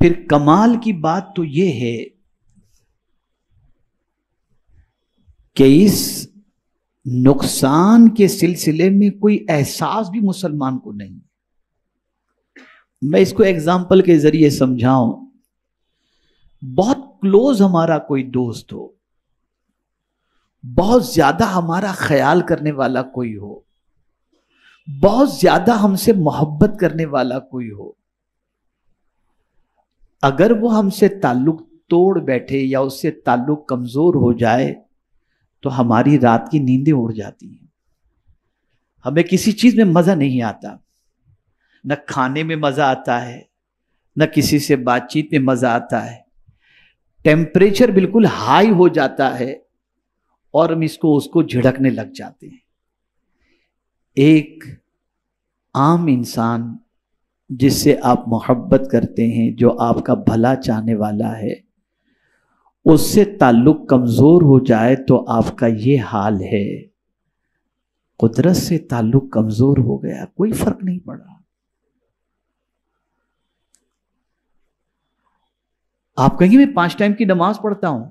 پھر کمال کی بات تو یہ ہے کہ اس نقصان کے سلسلے میں کوئی احساس بھی مسلمان کو نہیں. میں اس کو ایگزامپل کے ذریعے سمجھاؤں. بہت کلوز ہمارا کوئی دوست ہو، بہت زیادہ ہمارا خیال کرنے والا کوئی ہو، بہت زیادہ ہم سے محبت کرنے والا کوئی ہو، اگر وہ ہم سے تعلق توڑ بیٹھے یا اس سے تعلق کمزور ہو جائے تو ہماری رات کی نیندیں اڑ جاتی ہیں. ہمیں کسی چیز میں مزہ نہیں آتا، نہ کھانے میں مزہ آتا ہے، نہ کسی سے بات چیت میں مزہ آتا ہے. ٹیمپریچر بالکل ہائی ہو جاتا ہے اور ہم اس کو جھڑکنے لگ جاتے ہیں. ایک عام انسان جس سے آپ محبت کرتے ہیں، جو آپ کا بھلا چاہنے والا ہے، اس سے تعلق کمزور ہو جائے تو آپ کا یہ حال ہے. قدرت سے تعلق کمزور ہو گیا، کوئی فرق نہیں پڑا. آپ کہیں گے میں 5 ٹائم کی نماز پڑھتا ہوں،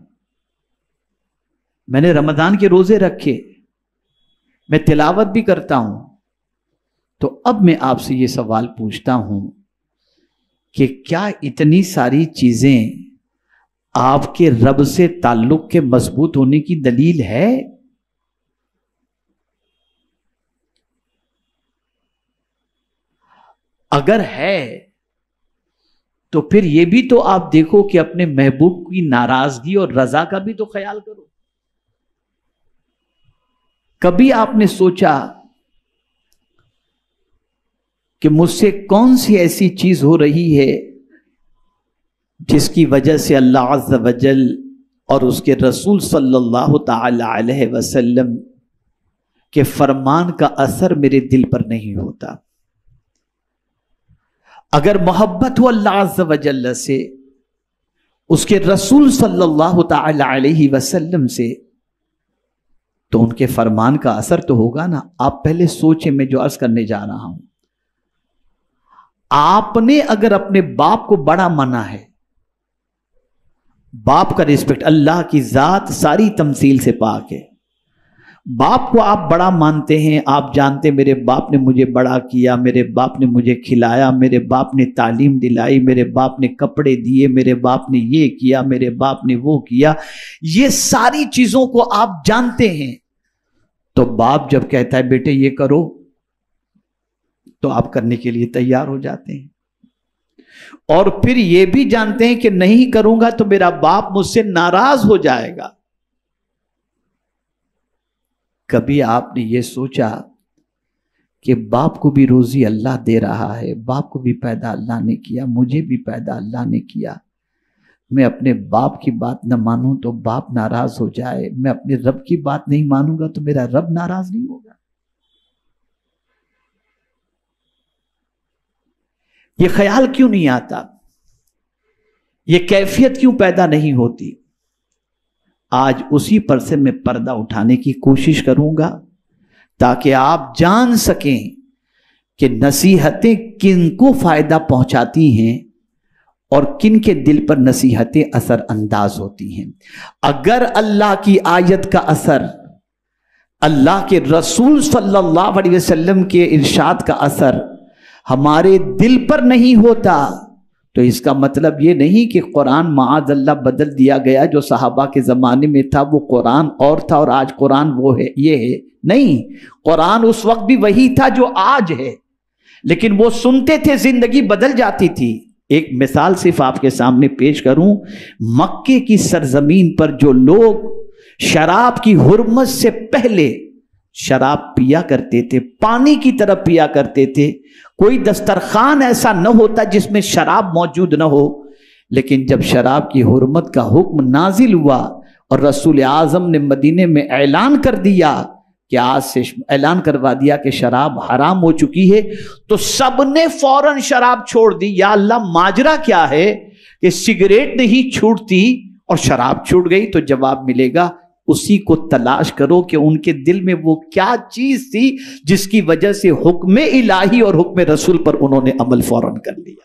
میں نے رمضان کے روزے رکھے، میں تلاوت بھی کرتا ہوں. تو اب میں آپ سے یہ سوال پوچھتا ہوں کہ کیا اتنی ساری چیزیں آپ کے رب سے تعلق کے مضبوط ہونے کی دلیل ہے؟ اگر ہے تو پھر یہ بھی تو آپ دیکھو کہ اپنے محبوب کی ناراضگی اور رضا کا بھی تو خیال کرو. کبھی آپ نے سوچا کہ مجھ سے کون سی ایسی چیز ہو رہی ہے جس کی وجہ سے اللہ عز و جل اور اس کے رسول صلی اللہ تعالی علیہ وسلم کے فرمان کا اثر میرے دل پر نہیں ہوتا؟ اگر محبت ہو اللہ عز و جل سے، اس کے رسول صلی اللہ تعالی علیہ وسلم سے، تو ان کے فرمان کا اثر تو ہوگا نا. آپ پہلے سوچیں، میں جو عرض کرنے جا رہا ہوں، آپ نے اگر اپنے باپ کو بڑا مانا ہے، باپ کا رسپیکٹ، اللہ کی ذات ساری تمثیل سے پاک ہے، باپ کو آپ بڑا مانتے ہیں، آپ جانتے میرے باپ نے مجھے بڑا کیا، میرے باپ نے مجھے کھلایا، میرے باپ نے تعلیم دلائی، میرے باپ نے کپڑے دیے، میرے باپ نے یہ کیا، میرے باپ نے وہ کیا، یہ ساری چیزوں کو آپ جانتے ہیں. تو باپ جب کہتا ہے بیٹے یہ کرو تو آپ کرنے کے لیے تیار ہو جاتے ہیں. اور پھر یہ بھی جانتے ہیں کہ نہیں کروں گا تو میرا باپ مجھ سے ناراض ہو جائے گا. کبھی آپ نے یہ سوچا کہ باپ کو بھی روزی اللہ دے رہا ہے، باپ کو بھی پیدا اللہ نے کیا، مجھے بھی پیدا اللہ نے کیا، میں اپنے باپ کی بات نہ مانوں تو باپ ناراض ہو جائے، میں اپنے رب کی بات نہیں مانوں گا تو میرا رب ناراض نہیں ہوگا؟ یہ خیال کیوں نہیں آتا؟ یہ کیفیت کیوں پیدا نہیں ہوتی؟ آج اسی پر سے میں پردہ اٹھانے کی کوشش کروں گا تاکہ آپ جان سکیں کہ نصیحتیں کن کو فائدہ پہنچاتی ہیں اور کن کے دل پر نصیحتیں اثر انداز ہوتی ہیں. اگر اللہ کی آیت کا اثر، اللہ کے رسول صلی اللہ علیہ وسلم کے ارشاد کا اثر ہمارے دل پر نہیں ہوتا تو اس کا مطلب یہ نہیں کہ قرآن معاذ اللہ بدل دیا گیا. جو صحابہ کے زمانے میں تھا وہ قرآن اور تھا اور آج قرآن وہ ہے، یہ ہے نہیں. قرآن اس وقت بھی وہی تھا جو آج ہے، لیکن وہ سنتے تھے، زندگی بدل جاتی تھی. ایک مثال صرف آپ کے سامنے پیش کروں. مکے کی سرزمین پر جو لوگ شراب کی حرمت سے پہلے شراب پیا کرتے تھے، پانی کی طرح پیا کرتے تھے، کوئی دسترخوان ایسا نہ ہوتا جس میں شراب موجود نہ ہو. لیکن جب شراب کی حرمت کا حکم نازل ہوا اور رسول اعظم نے مدینے میں اعلان کر دیا کہ آج سے اعلان کروا دیا کہ شراب حرام ہو چکی ہے، تو سب نے فوراً شراب چھوڑ دی. یا اللہ ماجرا کیا ہے کہ سگریٹ نہیں چھوٹتی اور شراب چھوٹ گئی؟ تو جواب ملے گا اسی کو تلاش کرو کہ ان کے دل میں وہ کیا چیز تھی جس کی وجہ سے حکم الہی اور حکم رسول پر انہوں نے عمل فوراً کر لیا.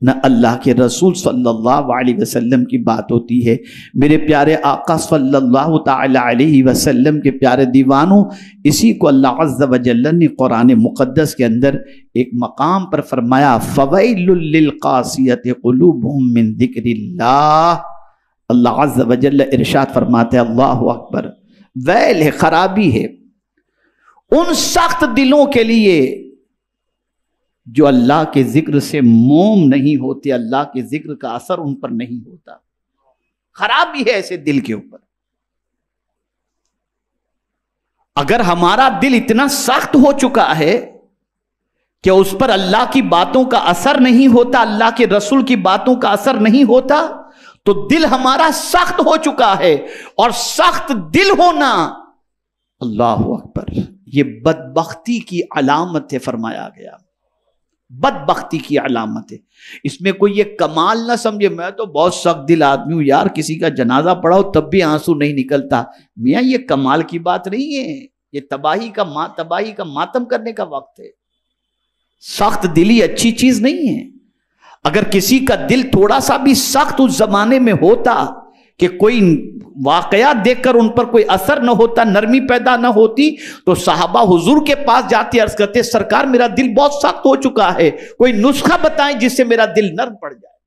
نہ اللہ کے رسول صلی اللہ علیہ وسلم کی بات ہوتی ہے۔ میرے پیارے آقا صلی اللہ تعالی علیہ وسلم کے پیارے دیوانوں، اسی کو اللہ عز و جل نے قرآن مقدس کے اندر ایک مقام پر فرمایا فَوَيْلٌ لِّلْقَاسِيَةِ قُلُوبُهُم مِّن ذِكْرِ اللَّهِ۔ اللہ عز و جل ارشاد فرماتے ہیں، اللہ اکبر، ویل ہے، خرابی ہے ان سخت دلوں کے لیے جو اللہ کے ذکر سے موم نہیں ہوتے، اللہ کے ذکر کا اثر ان پر نہیں ہوتا۔ خرابی ہے ایسے دل کے اوپر۔ اگر ہمارا دل اتنا سخت ہو چکا ہے کہ اس پر اللہ کی باتوں کا اثر نہیں ہوتا، اللہ کے رسول کی باتوں کا اثر نہیں ہوتا، تو دل ہمارا سخت ہو چکا ہے، اور سخت دل ہونا، اللہ اکبر، یہ بدبختی کی علامت ہے، فرمایا گیا بدبختی کی علامت ہے۔ اس میں کوئی یہ کمال نہ سمجھے میں تو بہت سخت دل آدمی ہوں یار، کسی کا جنازہ پڑھاؤ تب بھی آنسو نہیں نکلتا، میاں یہ کمال کی بات نہیں ہے، یہ تباہی کا ماتم کرنے کا وقت ہے۔ سخت دلی اچھی چیز نہیں ہے۔ اگر کسی کا دل تھوڑا سا بھی سخت اس زمانے میں ہوتا کہ کوئی واقعات دیکھ کر ان پر کوئی اثر نہ ہوتا، نرمی پیدا نہ ہوتی، تو صحابہ حضور کے پاس جاتے عرض کرتے، سرکار میرا دل بہت سخت ہو چکا ہے، کوئی نسخہ بتائیں جس سے میرا دل نرم پڑ جائے۔